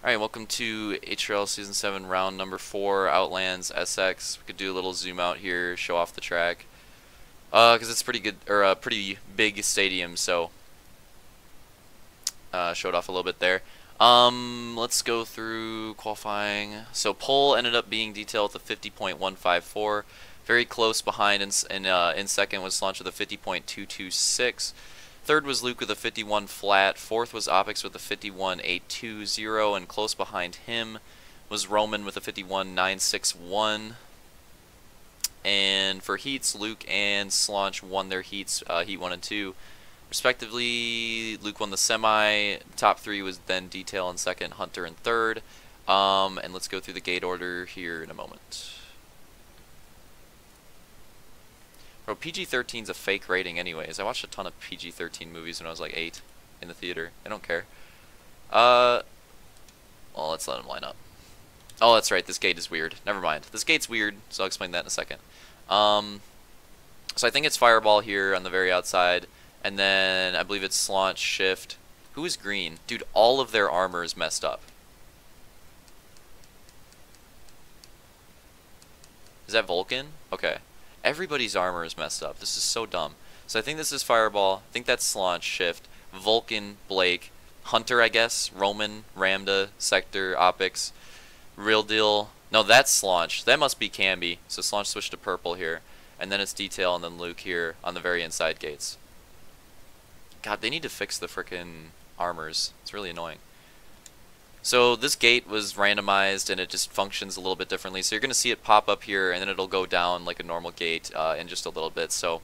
Alright, welcome to HRL Season 7, round number 4, Outlands, SX. We could do a little zoom out here, show off the track. Because it's pretty good, or a pretty big stadium, so showed off a little bit there. Let's go through qualifying. So pole ended up being detailed with a 50.154. Very close behind in second was Slaunch with a 50.226. Third was Luke with a 51 flat. Fourth was Opix with a 51.820, and close behind him was Roman with a 51.961. And for heats, Luke and Slaunch won their heats, heat 1 and 2, respectively. Luke won the semi. Top 3 was then Detail in second, Hunter in third. And let's go through the gate order here in a moment. Bro, PG-13's a fake rating anyways. I watched a ton of PG-13 movies when I was like 8 in the theater. I don't care. Well, let's let them line up. Oh, that's right. This gate is weird. Never mind. This gate's weird, so I'll explain that in a second. So I think it's Fireball here on the very outside, and then I believe it's Slaunch, Shift. Who is green? Dude, all of their armor is messed up. Is that Vulcan? Okay. Everybody's armor is messed up. This is so dumb. So I think this is Fireball. I think that's Slaunch, Shift, Vulcan, Blake, Hunter, I guess, Roman, Ramda, Sector, Opix, Real Deal. No, that's Slaunch. That must be Camby. So Slaunch switched to purple here. And then it's Detail and then Luke here on the very inside gates. God, they need to fix the frickin' armors. It's really annoying. So this gate was randomized and it just functions a little bit differently. So you're going to see it pop up here and then it'll go down like a normal gate in just a little bit. So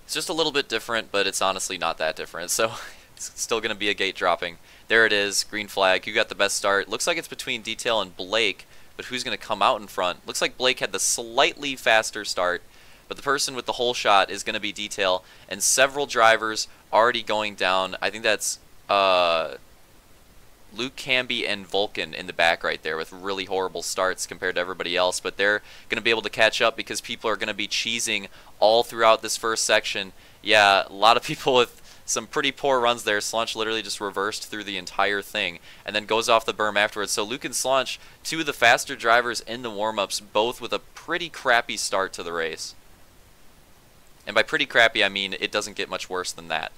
it's just a little bit different, but it's honestly not that different. So it's still going to be a gate dropping. There it is, green flag. You got the best start. Looks like it's between Detail and Blake, but who's going to come out in front? Looks like Blake had the slightly faster start, but the person with the whole shot is going to be Detail, and several drivers already going down. I think that's Luke, Camby, and Vulcan in the back right there with really horrible starts compared to everybody else, but they're going to be able to catch up because people are going to be cheesing all throughout this first section. Yeah, a lot of people with some pretty poor runs there. Slaunch literally just reversed through the entire thing and then goes off the berm afterwards. So Luke and Slaunch, two of the faster drivers in the warm-ups, both with a pretty crappy start to the race. And by pretty crappy, I mean it doesn't get much worse than that.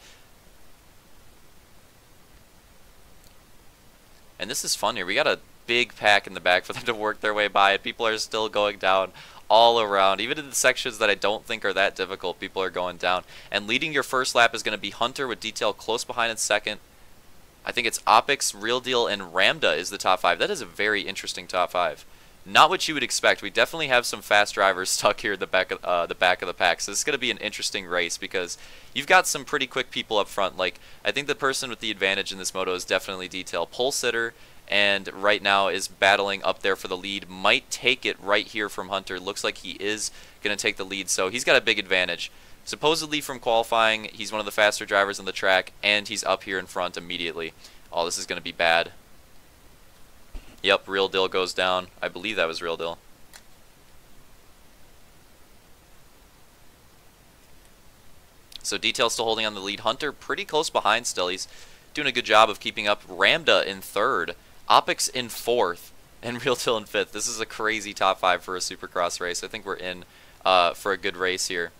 And this is fun here. We got a big pack in the back for them to work their way by, and people are still going down all around. Even in the sections that I don't think are that difficult, people are going down. And leading your first lap is going to be Hunter with Detail close behind in second. I think it's Opix, Real Deal, and Ramda is the top 5. That is a very interesting top 5. Not what you would expect. We definitely have some fast drivers stuck here at the back of the pack. So this is going to be an interesting race because you've got some pretty quick people up front. Like, I think the person with the advantage in this moto is definitely Detail. Pole sitter, and right now is battling up there for the lead. Might take it right here from Hunter. Looks like he is going to take the lead, so he's got a big advantage. Supposedly from qualifying, he's one of the faster drivers on the track, and he's up here in front immediately. Oh, this is going to be bad. Yep, Real Deal goes down. I believe that was Real Deal. So Detail still holding on the lead. Hunter pretty close behind still. He's doing a good job of keeping up. Ramda in third. Opix in fourth. And Real Deal in fifth. This is a crazy top 5 for a Supercross race. I think we're in for a good race here.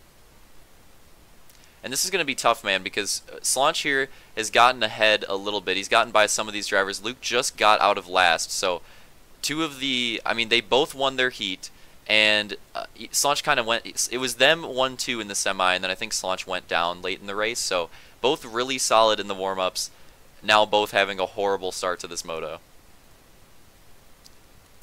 And this is going to be tough, man, because Slaunch here has gotten ahead a little bit. He's gotten by some of these drivers. Luke just got out of last, so two of the, I mean, they both won their heat, and Slaunch kind of went, it was them 1-2 in the semi, and then I think Slaunch went down late in the race, so both really solid in the warm-ups, now both having a horrible start to this moto.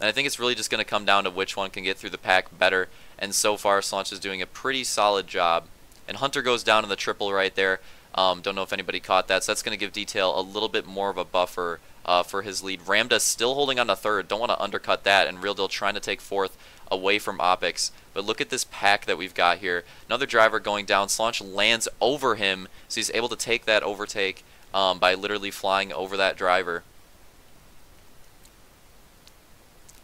And I think it's really just going to come down to which one can get through the pack better, and so far Slaunch is doing a pretty solid job. And Hunter goes down in the triple right there. Don't know if anybody caught that. So that's going to give Detail a little bit more of a buffer for his lead. Ramda still holding on to third. Don't want to undercut that. And Real Deal trying to take fourth away from Opix. But look at this pack that we've got here. Another driver going down. Slaunch lands over him. So he's able to take that overtake by literally flying over that driver.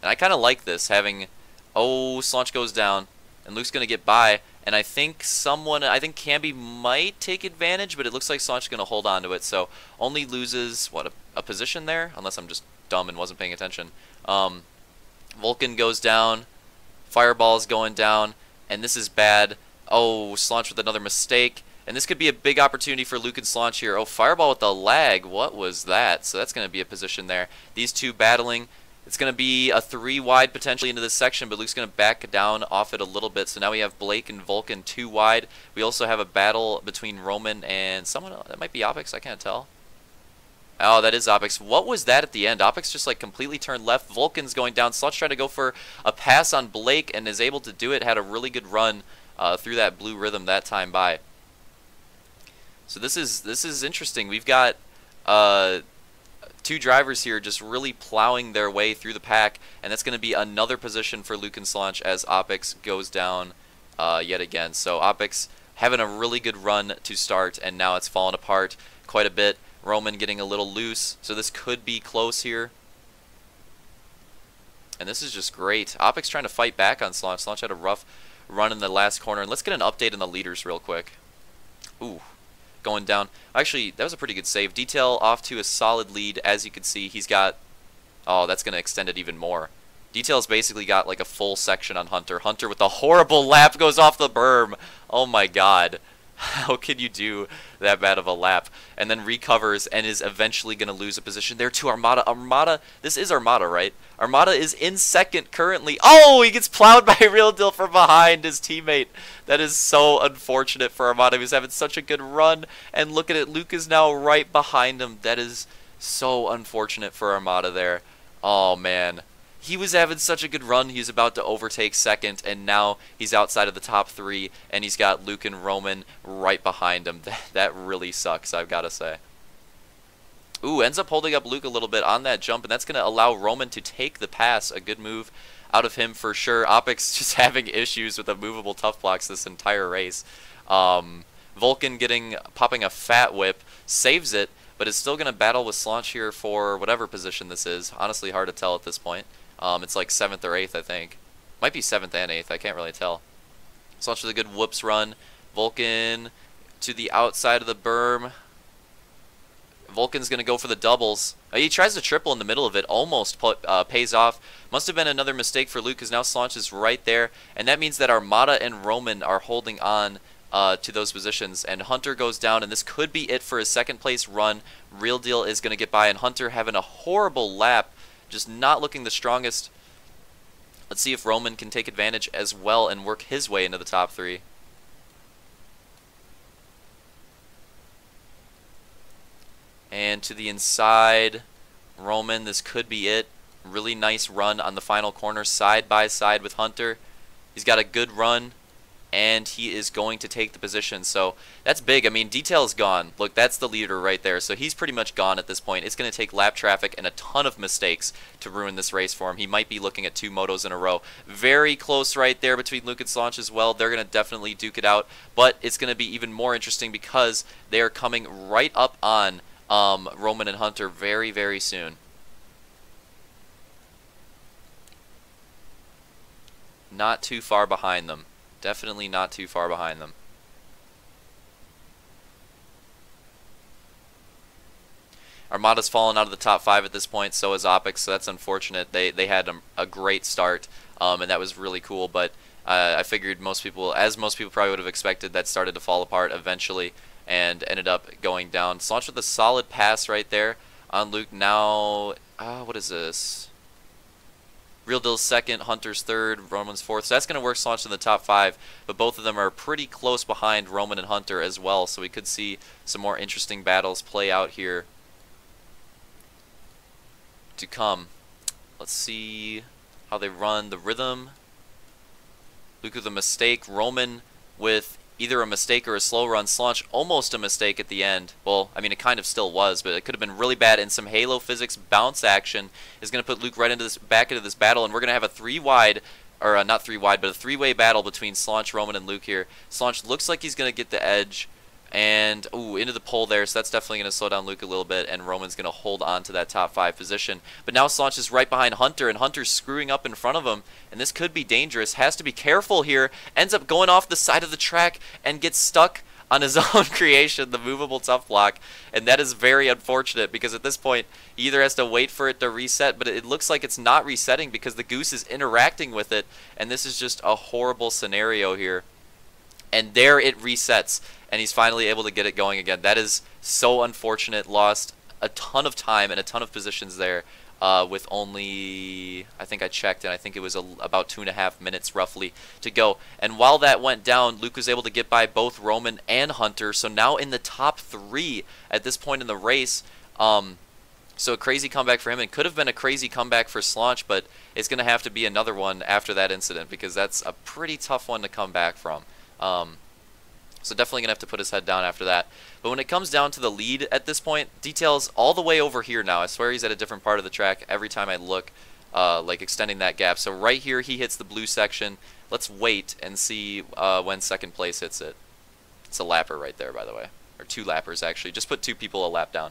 And I kind of like this, having, oh, Slaunch goes down. And Luke's going to get by. And I think Camby might take advantage, but it looks like Slaunch is going to hold on to it. So only loses, what, a position there? Unless I'm just dumb and wasn't paying attention. Vulcan goes down. Fireball's going down. And this is bad. Oh, Slaunch with another mistake. And this could be a big opportunity for Luke and Slaunch here. Oh, Fireball with the lag. What was that? So that's going to be a position there. These two battling. It's going to be a 3 wide potentially into this section, but Luke's going to back down off it a little bit. So now we have Blake and Vulcan 2 wide. We also have a battle between Roman and someone else. That might be Opix. I can't tell. Oh, that is Opix. What was that at the end? Opix just like completely turned left. Vulcan's going down. Slaunch tried to go for a pass on Blake and is able to do it. Had a really good run through that blue rhythm that time by. So this is interesting. We've got 2 drivers here just really plowing their way through the pack, and that's going to be another position for Luke and Slaunch as Opix goes down yet again. So Opix having a really good run to start, and now it's fallen apart quite a bit. Roman getting a little loose, so this could be close here. And this is just great. Opix trying to fight back on Slaunch. Slaunch had a rough run in the last corner. And let's get an update on the leaders real quick. Ooh. Going down. Actually, that was a pretty good save. Detail off to a solid lead. As you can see, he's got... Oh, that's going to extend it even more. Detail's basically got like a full section on Hunter. Hunter with a horrible lap goes off the berm. Oh my god. How can you do that bad of a lap? And then recovers and is eventually going to lose a position there to Armada. Armada, this is Armada, right? Armada is in second currently. Oh, he gets plowed by Real Deal from behind his teammate. That is so unfortunate for Armada. He was having such a good run. And look at it, Luke is now right behind him. That is so unfortunate for Armada there. Oh, man. He was having such a good run. He was about to overtake second, and now he's outside of the top 3, and he's got Luke and Roman right behind him. That really sucks, I've got to say. Ooh, ends up holding up Luke a little bit on that jump, and that's going to allow Roman to take the pass. A good move out of him for sure. Opix just having issues with the movable tough blocks this entire race. Vulcan popping a fat whip, saves it, but is still going to battle with Slaunch here for whatever position this is. Honestly, hard to tell at this point. It's like 7th or 8th, I think. Might be 7th and 8th. I can't really tell. Slaunch with a good whoops run. Vulcan to the outside of the berm. Vulcan's going to go for the doubles. He tries to triple in the middle of it. Almost pays off. Must have been another mistake for Luke because now Slaunch is right there. And that means that Armada and Roman are holding on to those positions. And Hunter goes down. And this could be it for his 2nd place run. Real Deal is going to get by. And Hunter having a horrible lap. Just not looking the strongest. Let's see if Roman can take advantage as well and work his way into the top 3. And to the inside, Roman, this could be it. Really nice run on the final corner, side by side with Hunter. He's got a good run, and he is going to take the position. So that's big. I mean, Detail's gone. Look, that's the leader right there. So he's pretty much gone at this point. It's going to take lap traffic and a ton of mistakes to ruin this race for him. He might be looking at 2 motos in a row. Very close right there between Luke and Slaunch as well. They're going to definitely duke it out. But it's going to be even more interesting because they are coming right up on Roman and Hunter very, very soon. Not too far behind them. Definitely not too far behind them. Armada's fallen out of the top 5 at this point, so is Opix, so that's unfortunate. They had a great start, and that was really cool, but I figured most people probably would have expected, that started to fall apart eventually and ended up going down. Slaunch with a solid pass right there on Luke. Now, what is this? Real Deal's 2nd, Hunter's 3rd, Roman's 4th. So that's going to work Slaunch in the top 5, but both of them are pretty close behind Roman and Hunter as well, so we could see some more interesting battles play out here to come. Let's see how they run the rhythm. Luke with a mistake, Roman with either a mistake or a slow run. Slaunch almost a mistake at the end. Well, I mean, it kind of still was, but it could have been really bad. And some Halo physics bounce action is going to put Luke right into back into this battle, and we're going to have a 3-wide, or not 3-wide, but a 3-way battle between Slaunch, Roman, and Luke here. Slaunch looks like he's going to get the edge And, ooh, into the pole there, so that's definitely going to slow down Luke a little bit, and Roman's going to hold on to that top 5 position. But now Slaunch is right behind Hunter, and Hunter's screwing up in front of him, and this could be dangerous. Has to be careful here. Ends up going off the side of the track and gets stuck on his own creation, the movable tough block, and that is very unfortunate because at this point he either has to wait for it to reset, but it looks like it's not resetting because the goose is interacting with it, and this is just a horrible scenario here. And there it resets, and he's finally able to get it going again. That is so unfortunate. Lost a ton of time and a ton of positions there with only, I think I checked, and I think it was about 2.5 minutes roughly to go. And while that went down, Luke was able to get by both Roman and Hunter, so now in the top 3 at this point in the race. So a crazy comeback for him, and could have been a crazy comeback for Slaunch, but it's going to have to be another one after that incident because that's a pretty tough one to come back from. So definitely going to have to put his head down after that. But when it comes down to the lead at this point, Detail's all the way over here now. I swear he's at a different part of the track every time I look, like extending that gap. So right here he hits the blue section. Let's wait and see when second place hits it. It's a lapper right there, by the way. Or 2 lappers, actually. Just put 2 people a lap down.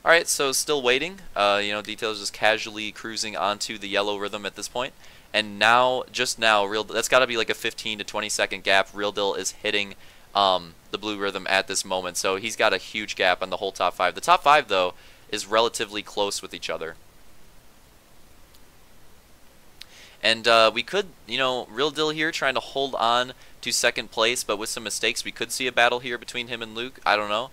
Alright, so still waiting. You know, Detail's just casually cruising onto the yellow rhythm at this point. And now, just now, that's got to be like a 15 to 20 second gap. Real Deal is hitting the blue rhythm at this moment. So he's got a huge gap on the whole top 5. The top 5, though, is relatively close with each other. And we could, you know, Real Deal here trying to hold on to second place, but with some mistakes, we could see a battle here between him and Luke. I don't know.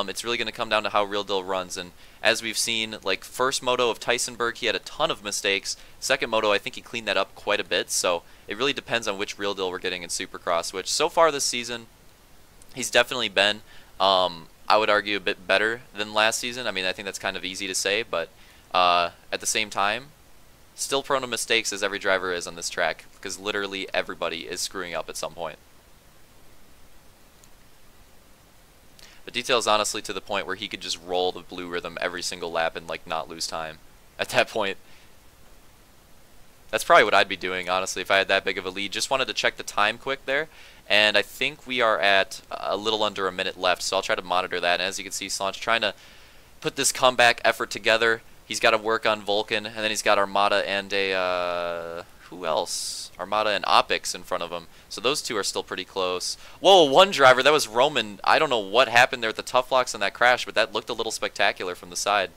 It's really going to come down to how Real Deal runs. And as we've seen, like first moto of Tysonburg, he had a ton of mistakes. Second moto, I think he cleaned that up quite a bit. So it really depends on which Real Deal we're getting in Supercross, which so far this season, he's definitely been, I would argue, a bit better than last season. I mean, I think that's kind of easy to say, but at the same time, still prone to mistakes as every driver is on this track because literally everybody is screwing up at some point. But Detail's honestly to the point where he could just roll the blue rhythm every single lap and like not lose time. At that point, that's probably what I'd be doing, honestly, if I had that big of a lead. Just wanted to check the time quick there, and I think we are at a little under a minute left, so I'll try to monitor that. And as you can see, Slaunch trying to put this comeback effort together. He's got to work on Vulcan, and then he's got Armada and a, who else? Armada and Opix in front of him. So those two are still pretty close. Whoa, one driver, that was Roman. I don't know what happened there at the tough blocks on that crash, but that looked a little spectacular from the side.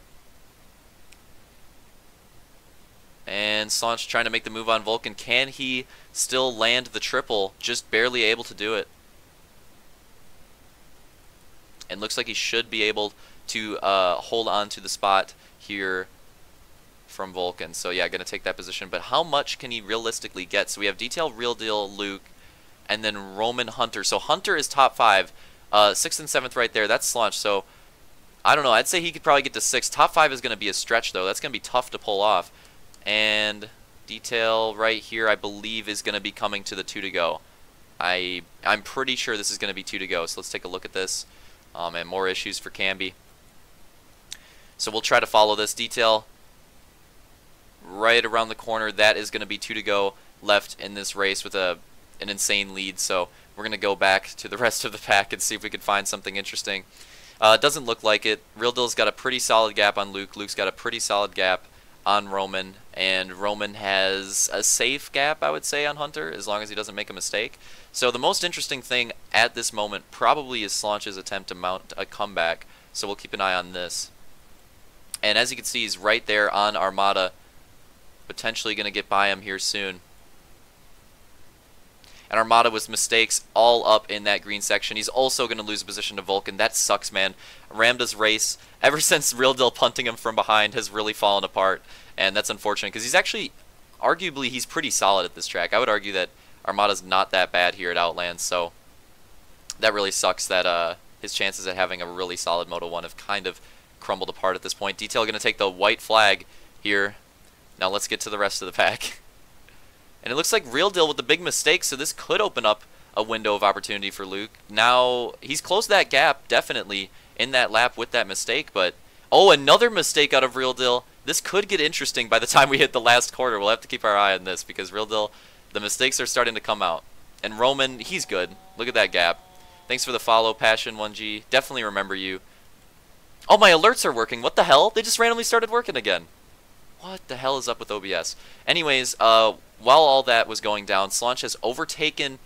And Slaunch trying to make the move on Vulcan. Can he still land the triple? Just barely able to do it. And looks like he should be able to hold on to the spot here from Vulcan. So yeah, going to take that position. But how much can he realistically get? So we have Detail, Real Deal, Luke, and then Roman, Hunter. So Hunter is top 5. 6th and 7th right there. That's Slaunch. So I don't know. I'd say he could probably get to 6. Top 5 is going to be a stretch, though. That's going to be tough to pull off. And Detail right here, I believe, is going to be coming to the 2 to go. I'm pretty sure this is going to be 2 to go. So let's take a look at this. And more issues for Camby. So we'll try to follow this. Detail right around the corner. That is going to be 2 to go left in this race with an insane lead. So we're going to go back to the rest of the pack and see if we can find something interesting. It doesn't look like it. Real Deal's got a pretty solid gap on Luke. Luke's got a pretty solid gap on Roman. And Roman has a safe gap, I would say, on Hunter, as long as he doesn't make a mistake. So the most interesting thing at this moment probably is Slaunch's attempt to mount a comeback. So we'll keep an eye on this. And as you can see, he's right there on Armada, potentially going to get by him here soon. And Armada with mistakes all up in that green section. He's also going to lose a position to Vulcan. That sucks, man. Ramda's race, ever since Real Deal punting him from behind, has really fallen apart. And that's unfortunate because he's actually, arguably, he's pretty solid at this track. I would argue that Armada's not that bad here at Outlands. So that really sucks that his chances at having a really solid Moto 1 have kind of crumbled apart at this point. Detail going to take the white flag here. Now let's get to the rest of the pack. And it looks like Real Deal with the big mistake, so this could open up a window of opportunity for Luke. Now, he's closed that gap, definitely, in that lap with that mistake, but... Oh, another mistake out of Real Deal. This could get interesting by the time we hit the last quarter. We'll have to keep our eye on this, because Real Deal, the mistakes are starting to come out. And Roman, he's good. Look at that gap. Thanks for the follow, Passion 1G. Definitely remember you. Oh, my alerts are working. What the hell? They just randomly started working again. What the hell is up with OBS? Anyways, while all that was going down, Slaunch has overtaken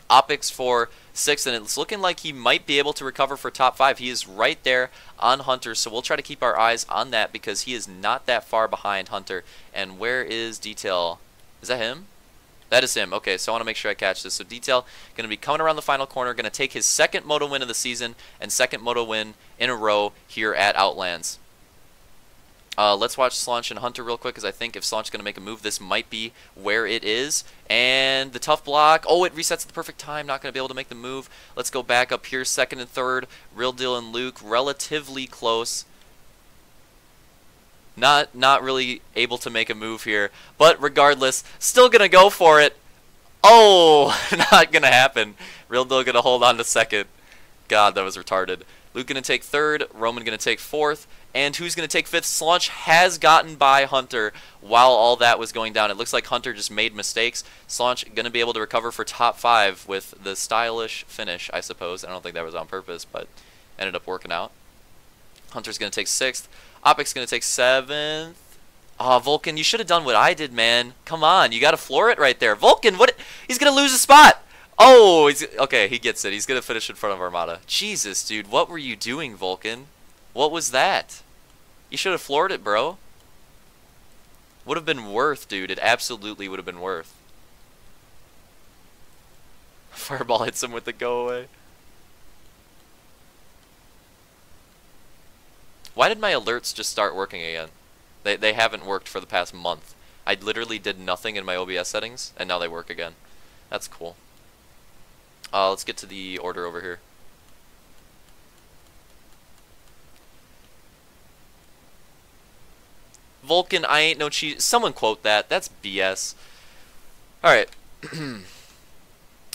Opix for 6th, and it's looking like he might be able to recover for top 5. He is right there on Hunter, so we'll try to keep our eyes on that because he is not that far behind Hunter. And where is Detail? Is that him? That is him. Okay, so I want to make sure I catch this. So Detail going to be coming around the final corner, going to take his 2nd Moto win of the season and 2nd Moto win in a row here at Outlands. Let's watch Slaunch and Hunter real quick, because I think if Slaunch is going to make a move, this might be where it is. And the tough block. Oh, it resets at the perfect time. Not going to be able to make the move. Let's go back up here. 2nd and 3rd. Real Deal and Luke relatively close. Not really able to make a move here. But regardless, still going to go for it. Oh, not going to happen. Real Deal going to hold on to 2nd. God, that was retarded. Luke going to take 3rd. Roman going to take 4th. And who's going to take 5th? Slaunch has gotten by Hunter while all that was going down. It looks like Hunter just made mistakes. Slaunch going to be able to recover for top 5 with the stylish finish, I suppose. I don't think that was on purpose, but ended up working out. Hunter's going to take 6th. Opix going to take 7th. Oh, Vulcan, you should have done what I did, man. Come on, you got to floor it right there. Vulcan, what? He's going to lose a spot. Oh, okay, he gets it. He's going to finish in front of Armada. Jesus, dude, what were you doing, Vulcan? What was that? You should have floored it, bro. Would have been worth, dude. It absolutely would have been worth. Fireball hits him with the go away. Why did my alerts just start working again? They haven't worked for the past month. I literally did nothing in my OBS settings, and now they work again. That's cool. Let's get to the order over here. Vulcan, I ain't no cheat. Someone quote that. That's BS. Alright.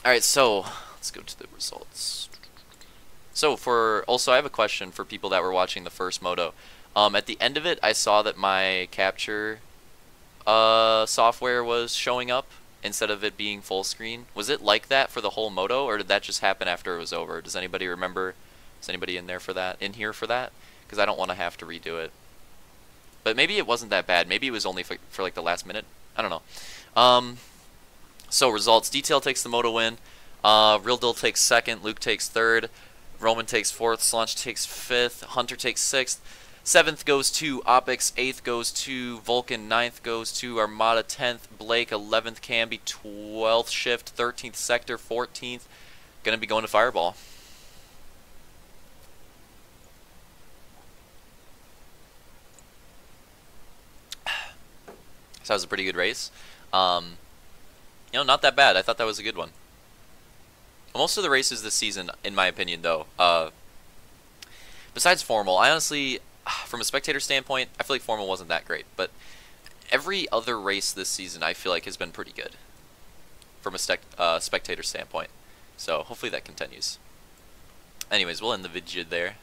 Alright, so let's go to the results. So also I have a question for people that were watching the first Moto. At the end of it, I saw that my capture software was showing up instead of it being full screen. Was it like that for the whole Moto, or did that just happen after it was over? Does anybody remember? Is anybody in here for that? Because I don't want to have to redo it. But maybe it wasn't that bad. Maybe it was only for like the last minute. I don't know. So results. Detail takes the Moto win. Real Deal takes 2nd. Luke takes 3rd. Roman takes 4th. Slaunch takes 5th. Hunter takes 6th. 7th goes to Opix. 8th goes to Vulcan. 9th goes to Armada. 10th Blake. 11th Camby. 12th Shift. 13th Sector. 14th. Gonna be going to Fireball. So that was a pretty good race. You know, not that bad. I thought that was a good one. Most of the races this season, in my opinion, though, besides Formal, I honestly, from a spectator standpoint, I feel like Formal wasn't that great. But every other race this season, I feel like, has been pretty good from a spectator standpoint. So hopefully that continues. Anyways, we'll end the video there.